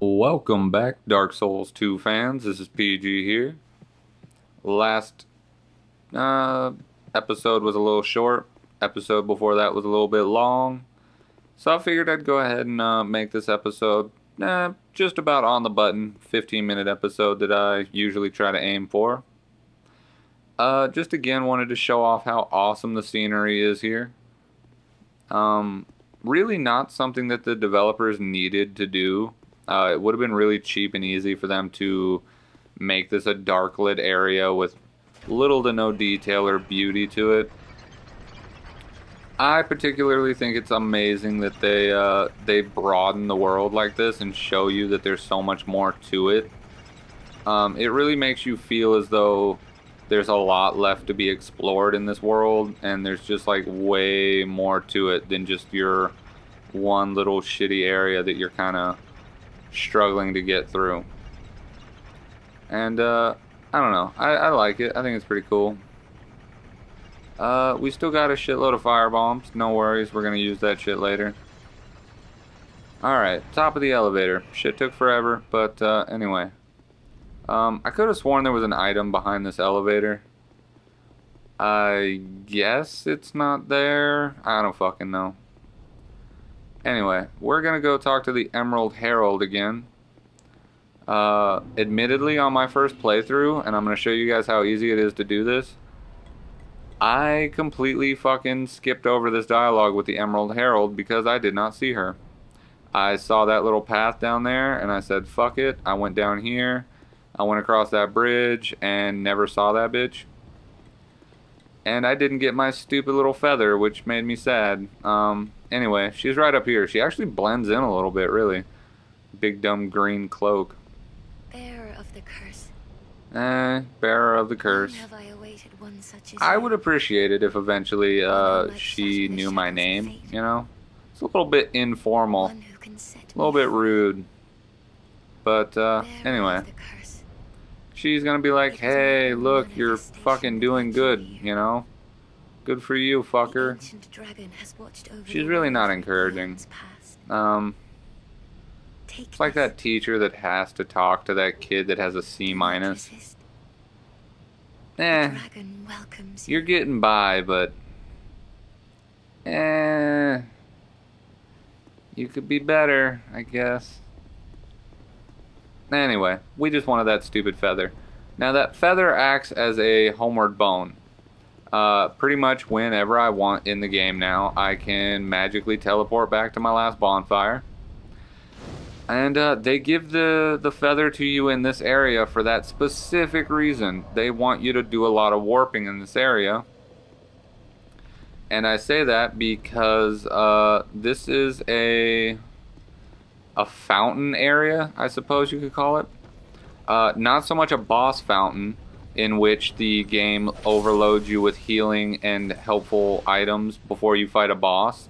Welcome back, Dark Souls 2 fans. This is PG here. Last episode was a little short. Episode before that was a little bit long. So I figured I'd go ahead and make this episode just about on the button. 15-minute episode that I usually try to aim for. Just again wanted to show off how awesome the scenery is here. Really not something that the developers needed to do. It would have been really cheap and easy for them to make this a dark lit area with little to no detail or beauty to it. I particularly think it's amazing that they broaden the world like this and show you that there's so much more to it. It really makes you feel as though there's a lot left to be explored in this world, and there's just like way more to it than just your one little shitty area that you're kind of struggling to get through. And I don't know, I like it. I think it's pretty cool. We still got a shitload of fire bombs. No worries, we're gonna use that shit later. Alright, top of the elevator. Shit took forever, but anyway. I could have sworn there was an item behind this elevator. I guess it's not there. I don't fucking know. Anyway, we're gonna go talk to the Emerald Herald again. Admittedly, on my first playthrough, and I'm gonna show you guys how easy it is to do this, I completely fucking skipped over this dialogue with the Emerald Herald because I did not see her. I saw that little path down there, and I said, fuck it. I went down here, I went across that bridge, and never saw that bitch. And I didn't get my stupid little feather, which made me sad. Anyway, she's right up here. She actually blends in a little bit, really. Big dumb green cloak. Bearer of the curse. Bearer of the curse. Long have I awaited one such as I you. would appreciate it if eventually she knew my name, you know? It's a little bit informal. One who can set A little me bit free. rude. But Bearer anyway. of the curse. She's gonna be like, hey, look, you're fucking doing good, you know? Good for you, The fucker. ancient dragon has watched over She's the really not world encouraging. from past. It's like that teacher that has to talk to that kid that has a C minus. The dragon welcomes you. You're getting by, but you could be better, I guess. Anyway, we just wanted that stupid feather. Now that feather acts as a homeward bone. Pretty much whenever I want in the game now, I can magically teleport back to my last bonfire. And they give the feather to you in this area for that specific reason. They want you to do a lot of warping in this area. And I say that because this is a fountain area, I suppose you could call it. Not so much a boss fountain, in which the game overloads you with healing and helpful items before you fight a boss.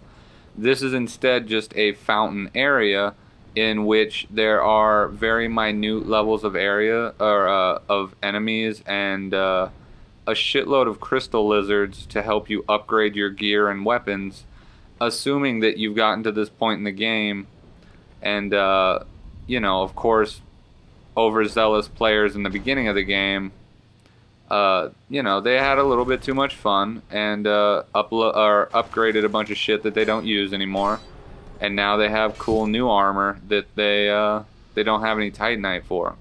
This is instead just a fountain area in which there are very minute levels of area or of enemies and a shitload of crystal lizards to help you upgrade your gear and weapons, assuming that you've gotten to this point in the game. And you know, of course, overzealous players in the beginning of the game, you know, they had a little bit too much fun and upgraded a bunch of shit that they don't use anymore, and now they have cool new armor that they don't have any Titanite for.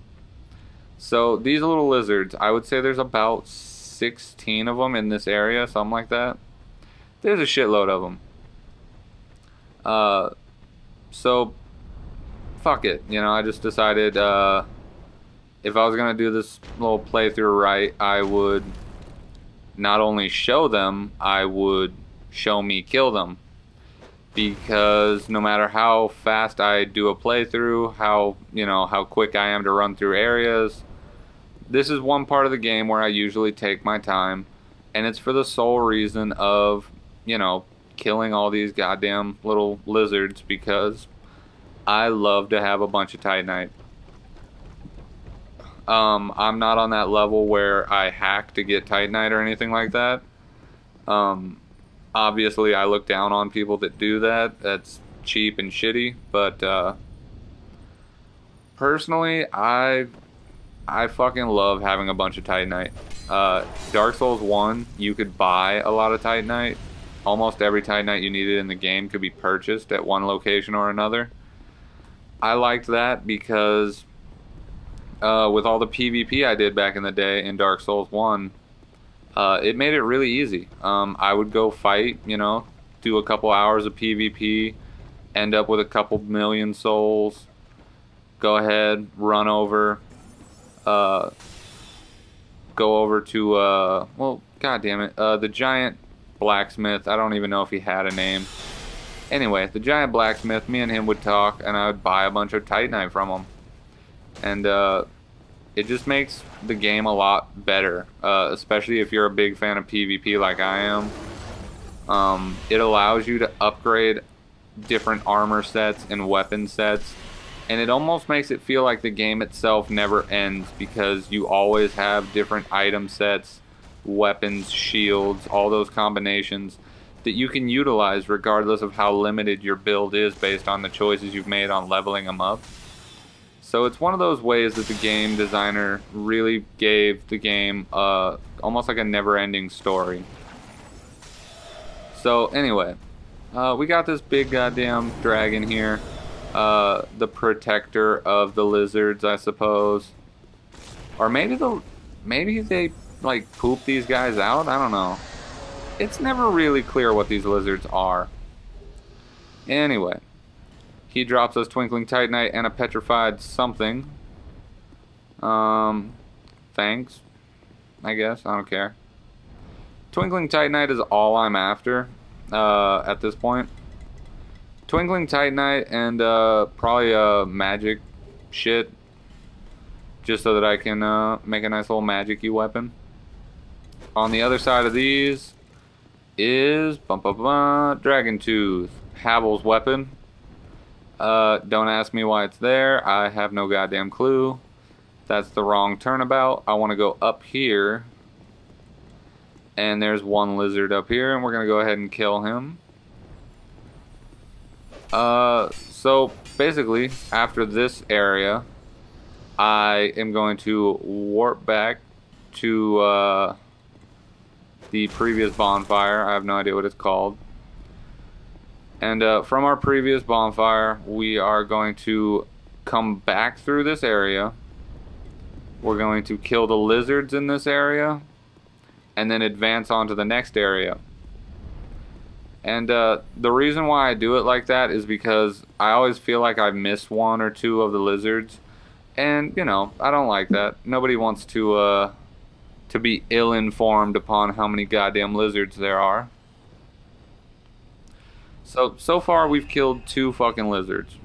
So these little lizards, I would say there's about 16 of them in this area, something like that. There's a shitload of them. So fuck it, you know, I just decided if I was gonna do this little playthrough right, I would not only show them, I would show me kill them. Because no matter how fast I do a playthrough, how quick I am to run through areas, this is one part of the game where I usually take my time, and it's for the sole reason of, you know, killing all these goddamn little lizards, because I love to have a bunch of Titanite. I'm not on that level where I hack to get Titanite or anything like that. Obviously, I look down on people that do that. That's cheap and shitty, but personally, I fucking love having a bunch of Titanite. Dark Souls 1, you could buy a lot of Titanite. Almost every Titanite you needed in the game could be purchased at one location or another. I liked that because with all the PvP I did back in the day in Dark Souls 1, it made it really easy. I would go fight, you know, do a couple hours of PvP, end up with a couple million souls, go ahead, run over, go over to, well, god damn it, the giant blacksmith. I don't even know if he had a name. Anyway, the giant blacksmith, me and him would talk, and I would buy a bunch of Titanite from him. And it just makes the game a lot better, especially if you're a big fan of PvP like I am. It allows you to upgrade different armor sets and weapon sets, and it almost makes it feel like the game itself never ends because you always have different item sets, weapons, shields, all those combinations that you can utilize regardless of how limited your build is based on the choices you've made on leveling them up. So it's one of those ways that the game designer really gave the game almost like a never-ending story. So anyway, we got this big goddamn dragon here, the protector of the lizards, I suppose. Or maybe they like poop these guys out. I don't know. It's never really clear what these lizards are. Anyway, he drops us Twinkling Titanite and a petrified something. Thanks, I guess. I don't care. Twinkling Titanite is all I'm after at this point. Twinkling Titanite and probably magic shit, just so that I can make a nice little magic-y weapon. On the other side of these is Dragon Tooth, Havel's weapon. Don't ask me why it's there. I have no goddamn clue. That's the wrong turnabout. I want to go up here. And there's one lizard up here, and we're going to go ahead and kill him. So basically, after this area, I am going to warp back to the previous bonfire. I have no idea what it's called. And from our previous bonfire, we are going to come back through this area. We're going to kill the lizards in this area, and then advance on to the next area. And the reason why I do it like that is because I always feel like I've missed one or two of the lizards. And, you know, I don't like that. Nobody wants to be ill-informed upon how many goddamn lizards there are. So far we've killed 2 fucking lizards.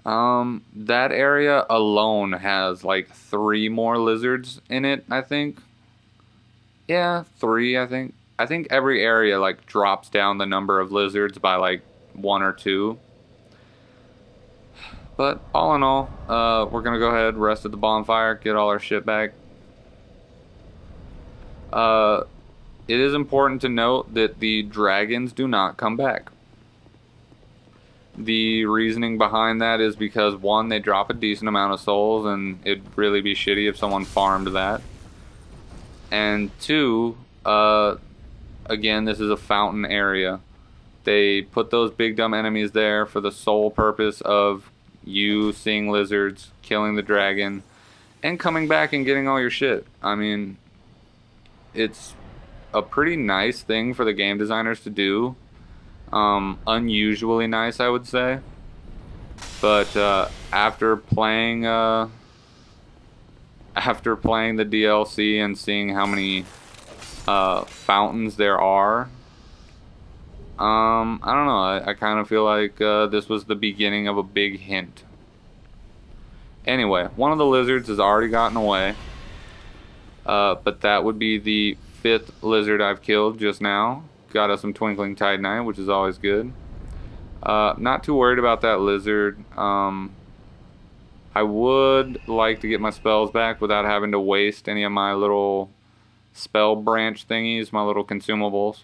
That area alone has like 3 more lizards in it, I think. Yeah, 3, I think. I think every area like drops down the number of lizards by like 1 or 2. But all in all, we're gonna go ahead, rest at the bonfire, get all our shit back. It is important to note that the dragons do not come back. The reasoning behind that is because 1, they drop a decent amount of souls, and it'd really be shitty if someone farmed that. And 2, again, this is a fountain area. They put those big dumb enemies there for the sole purpose of you seeing lizards, killing the dragon, and coming back and getting all your shit. I mean, it's a pretty nice thing for the game designers to do. Unusually nice, I would say. But after playing the DLC and seeing how many fountains there are, I don't know. I kind of feel like this was the beginning of a big hint. Anyway, one of the lizards has already gotten away. But that would be the 5th lizard I've killed just now. Got us some Twinkling Titanite, which is always good. Not too worried about that lizard. I would like to get my spells back without having to waste any of my little spell branch thingies, my little consumables.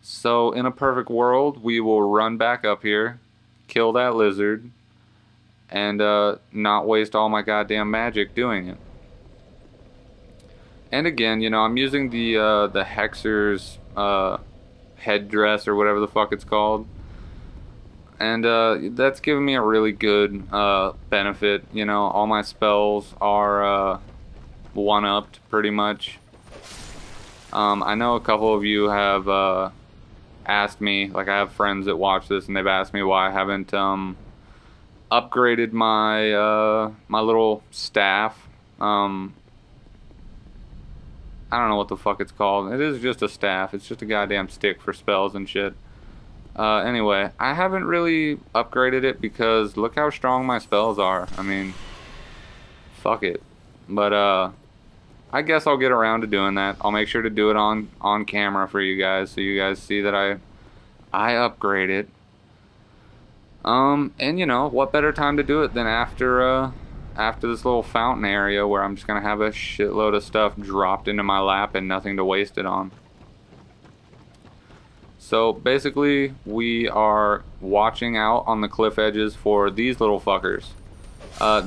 So in a perfect world, we will run back up here, kill that lizard, and not waste all my goddamn magic doing it. And again, you know, I'm using the Hexer's headdress or whatever the fuck it's called. And that's giving me a really good benefit. You know, all my spells are one-upped pretty much. I know a couple of you have asked me, like I have friends that watch this, and they've asked me why I haven't upgraded my my little staff. I don't know what the fuck it's called. It is just a staff. It's just a goddamn stick for spells and shit. Anyway, I haven't really upgraded it because look how strong my spells are. I mean, fuck it. But I guess I'll get around to doing that. I'll make sure to do it on camera for you guys, so you guys see that I upgrade it. And you know, what better time to do it than after this little fountain area where I'm just gonna have a shitload of stuff dropped into my lap and nothing to waste it on. So basically, we are watching out on the cliff edges for these little fuckers.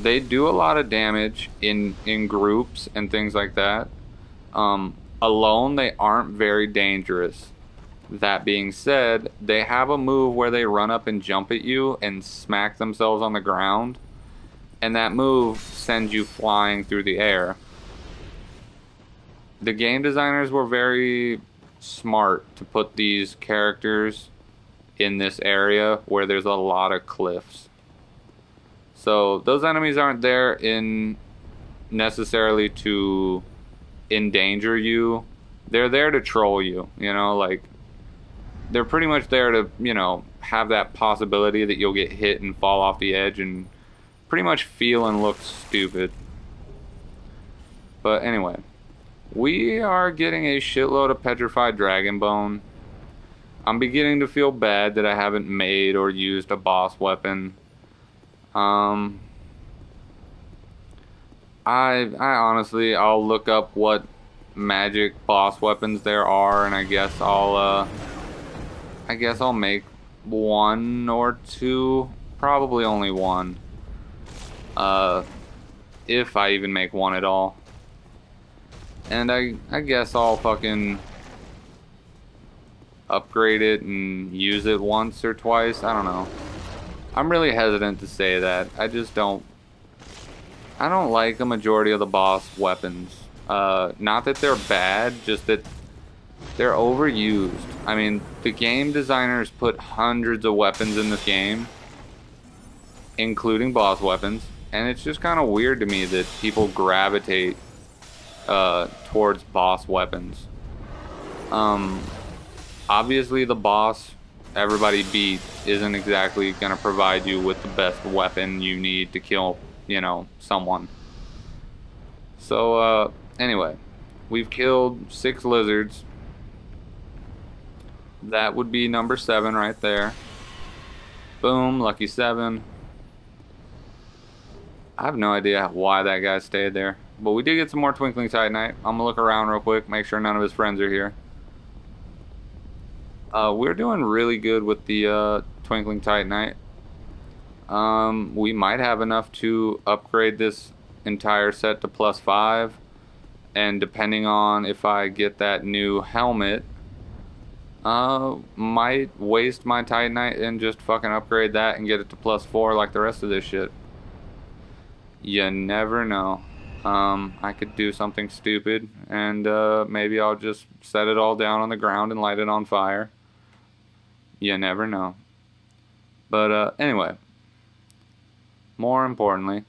They do a lot of damage in groups and things like that. Alone, they aren't very dangerous. That being said, they have a move where they run up and jump at you and smack themselves on the ground. And that move sends you flying through the air. The game designers were very smart to put these characters in this area where there's a lot of cliffs. So those enemies aren't there necessarily to endanger you. They're there to troll you, you know, like they're pretty much there to, you know, have that possibility that you'll get hit and fall off the edge and pretty much feel and look stupid. But anyway, we are getting a shitload of petrified dragon bone. I'm beginning to feel bad that I haven't made or used a boss weapon. I honestly, I'll look up what magic boss weapons there are, and I guess I'll make one or two, probably only one. If I even make one at all. And I guess I'll fucking upgrade it and use it once or twice. I don't know. I'm really hesitant to say that. I don't like a majority of the boss weapons. Not that they're bad, just that they're overused. I mean, the game designers put hundreds of weapons in this game, including boss weapons, and it's just kind of weird to me that people gravitate towards boss weapons. Obviously the boss everybody beats isn't exactly gonna provide you with the best weapon you need to kill, you know, someone. So anyway, we've killed 6 lizards. That would be number 7 right there. Boom, lucky 7. I have no idea why that guy stayed there. But we did get some more Twinkling Titanite. I'm gonna look around real quick, make sure none of his friends are here. We're doing really good with the Twinkling Titanite. We might have enough to upgrade this entire set to +5. And depending on if I get that new helmet, might waste my Titanite and just fucking upgrade that and get it to +4 like the rest of this shit. You never know. I could do something stupid and maybe I'll just set it all down on the ground and light it on fire. You never know. But anyway, more importantly,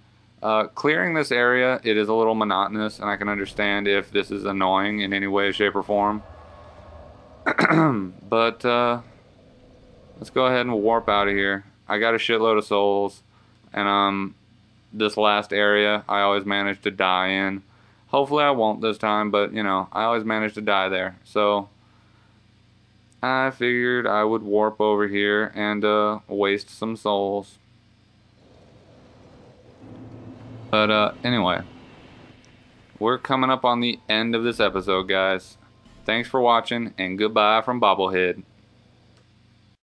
clearing this area, it is a little monotonous, and I can understand if this is annoying in any way, shape, or form. But let's go ahead and warp out of here. I got a shitload of souls, and this last area I always manage to die in. Hopefully I won't this time, but you know, I always manage to die there. So I figured I would warp over here and waste some souls. But anyway, we're coming up on the end of this episode, guys. Thanks for watching, and goodbye from Bobblehead.